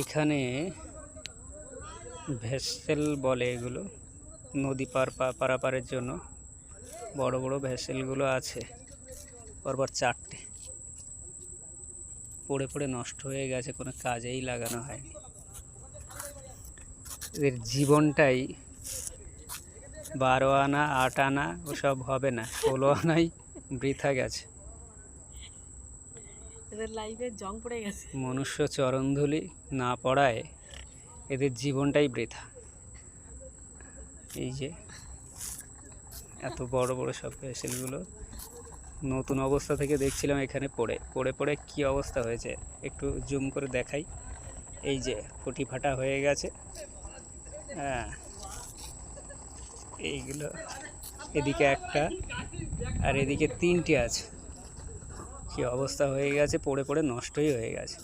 এখানে ভেসেল বলে এগুলো, নদী পারাপারের জন্য বড় বড় ভেসেলগুলো আছে। পরপর 4টে পড়ে পড়ে নষ্ট হয়ে গেছে, কোনো কাজেই লাগানো হয়নি। এদের জীবনটাই 12 আনা 8 আনা ওসব হবে না, 16 আনাই বৃথা গেছে। এদের লাইফে জং পড়ে গেছে। মনুষ্য চরণধুলি না পড়ায় এদের জীবনটাই বৃথা। এই যে এত বড় বড় সব ভেসেলগুলো নতুন অবস্থা থেকে দেখছিলাম এখানে পড়ে পড়ে পড়ে কী অবস্থা হয়েছে, একটু জুম করে দেখাই। এই যে ফুটি ফাটা হয়ে গেছে। হ্যাঁ, এইগুলো এদিকে একটা আর এদিকে 3টে আছে। কী অবস্থা হয়ে গেছে, পড়ে পড়ে নষ্টই হয়ে গেছে।